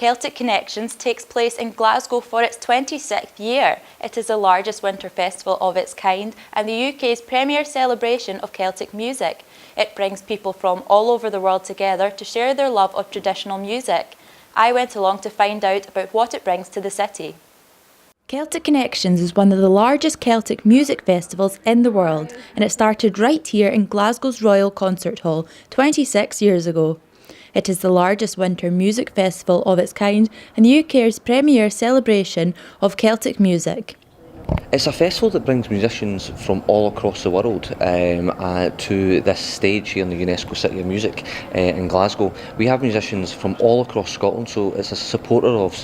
Celtic Connections takes place in Glasgow for its 26th year. It is the largest winter festival of its kind and the UK's premier celebration of Celtic music. It brings people from all over the world together to share their love of traditional music. I went along to find out about what it brings to the city. Celtic Connections is one of the largest Celtic music festivals in the world, and it started right here in Glasgow's Royal Concert Hall 26 years ago. It is the largest winter music festival of its kind and the UK's premier celebration of Celtic music. It's a festival that brings musicians from all across the world to this stage here in the UNESCO City of Music in Glasgow. We have musicians from all across Scotland, so it's a supporter of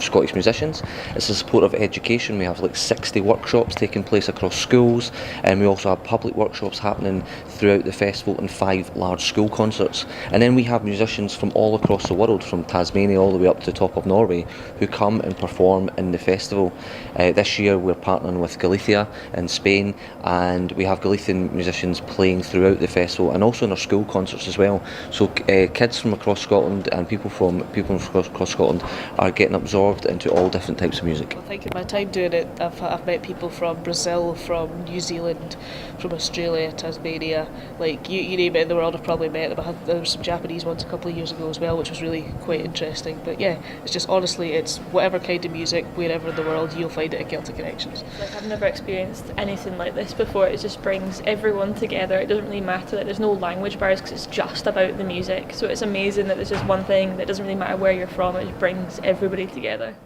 Scottish musicians. It's a supporter of education. We have like 60 workshops taking place across schools, and we also have public workshops happening throughout the festival and 5 large school concerts. And then we have musicians from all across the world, from Tasmania all the way up to the top of Norway, who come and perform in the festival. This year we're partnering with Galicia in Spain, and we have Galician musicians playing throughout the festival and also in our school concerts as well. So kids from across Scotland and people from across Scotland are getting absorbed into all different types of music. I think in my time doing it, I've met people from Brazil, from New Zealand, from Australia, Tasmania, like you name it in the world, I've probably met them. There were some Japanese ones a couple of years ago as well, which was really quite interesting. But yeah, it's just honestly, it's whatever kind of music, wherever in the world, you'll find it at Celtic Connections. Like, I've never experienced anything like this before. It just brings everyone together. It doesn't really matter that there's no language barriers because it's just about the music. So it's amazing that there's just one thing that doesn't really matter where you're from, it just brings everybody together.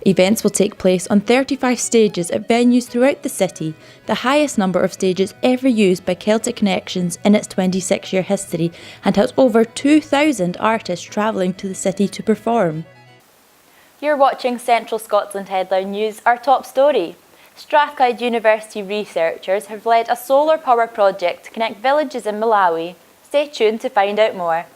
Events will take place on 35 stages at venues throughout the city, the highest number of stages ever used by Celtic Connections in its 26-year history, and has over 2,000 artists travelling to the city to perform. You're watching Central Scotland Headline News. Our top story. Strathclyde University researchers have led a solar power project to connect villages in Malawi. Stay tuned to find out more.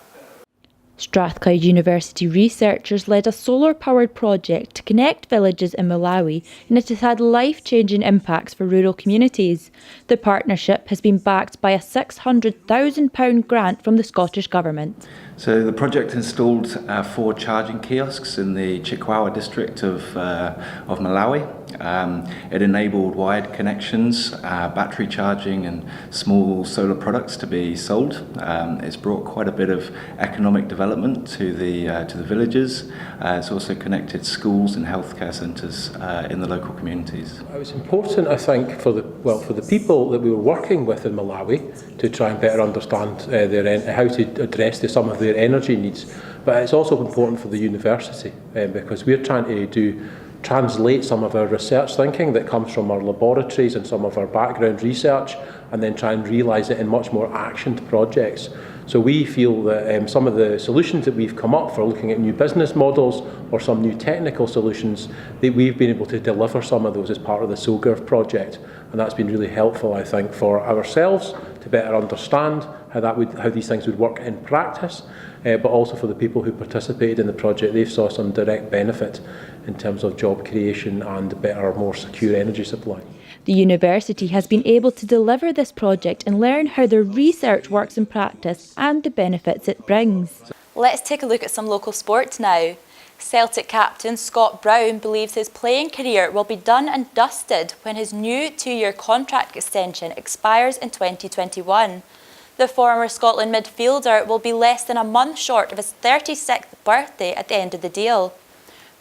Strathclyde University researchers led a solar-powered project to connect villages in Malawi, and it has had life-changing impacts for rural communities. The partnership has been backed by a £600,000 grant from the Scottish Government. So the project installed 4 charging kiosks in the Chikwawa district of Malawi. It enabled wired connections, battery charging and small solar products to be sold. It's brought quite a bit of economic development to the villages. It's also connected schools and healthcare centres in the local communities. It was important, I think, for the people that we were working with in Malawi to try and better understand how to address some of their energy needs. But it's also important for the university because we're trying to translate some of our research thinking that comes from our laboratories and some of our background research, and then try and realise it in much more actioned projects. So we feel that some of the solutions that we've come up for looking at new business models or some new technical solutions, that we've been able to deliver some of those as part of the SOGIRV project, and that's been really helpful, I think, for ourselves to better understand how these things would work in practice, but also for the people who participated in the project. They saw some direct benefit in terms of job creation and better, more secure energy supply. The university has been able to deliver this project and learn how their research works in practice and the benefits it brings. Let's take a look at some local sports now. Celtic captain Scott Brown believes his playing career will be done and dusted when his new 2-year contract extension expires in 2021. The former Scotland midfielder will be less than a month short of his 36th birthday at the end of the deal.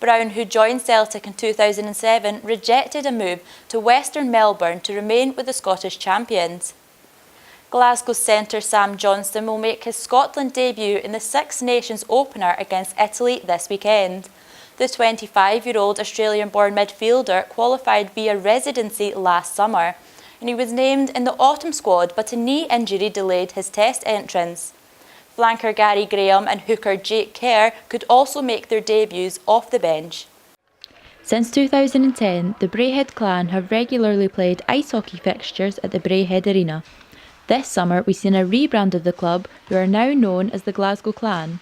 Brown, who joined Celtic in 2007, rejected a move to Western Melbourne to remain with the Scottish champions. Glasgow centre Sam Johnston will make his Scotland debut in the Six Nations opener against Italy this weekend. The 25-year-old Australian-born midfielder qualified via residency last summer, and he was named in the autumn squad, but a knee injury delayed his test entrance. Flanker Gary Graham and hooker Jake Kerr could also make their debuts off the bench. Since 2010, the Braehead clan have regularly played ice hockey fixtures at the Braehead Arena. This summer we've seen a rebrand of the club, who are now known as the Glasgow Clan.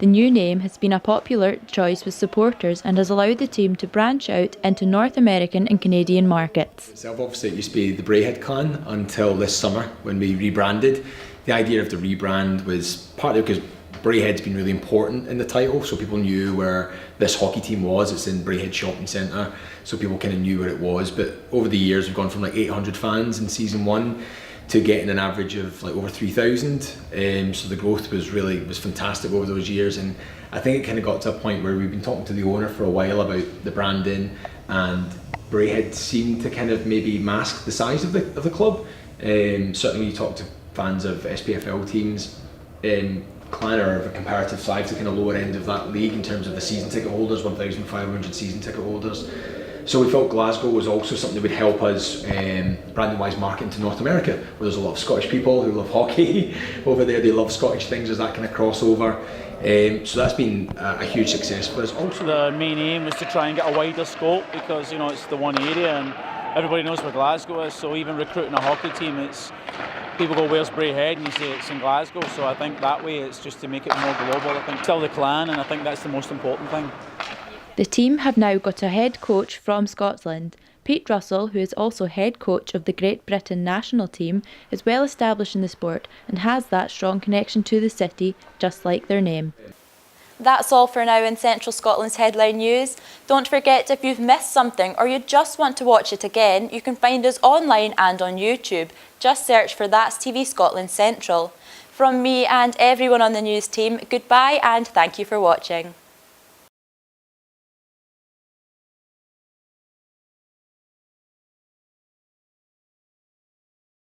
The new name has been a popular choice with supporters and has allowed the team to branch out into North American and Canadian markets. Itself, obviously, it used to be the Braehead Clan until this summer when we rebranded. The idea of the rebrand was partly because Braehead's been really important in the title, so people knew where this hockey team was. It's in Braehead Shopping Centre, so people kind of knew where it was. But over the years, we've gone from like 800 fans in season 1 to getting an average of like over 3,000. So the growth was fantastic over those years, and I think it kind of got to a point where we've been talking to the owner for a while about the branding, and Braehead seemed to kind of maybe mask the size of the club. Certainly when you talk to fans of SPFL teams, Clan are of a comparative size to kind of lower end of that league in terms of the season ticket holders, 1,500 season ticket holders. So we felt Glasgow was also something that would help us branding wise market into North America, where there's a lot of Scottish people who love hockey over there. They love Scottish things, there's that kind of crossover. So that's been a huge success for us. Also the main aim was to try and get a wider scope, because you know it's the one area and everybody knows where Glasgow is, so even recruiting a hockey team, it's people go, where's Braehead? And you say it's in Glasgow, so I think that way it's just to make it more global. I think still the Clan, and I think that's the most important thing. The team have now got a head coach from Scotland. Pete Russell, who is also head coach of the Great Britain national team, is well established in the sport and has that strong connection to the city, just like their name. That's all for now in Central Scotland's headline news. Don't forget, if you've missed something or you just want to watch it again, you can find us online and on YouTube. Just search for That's TV Scotland Central. From me and everyone on the news team, goodbye and thank you for watching.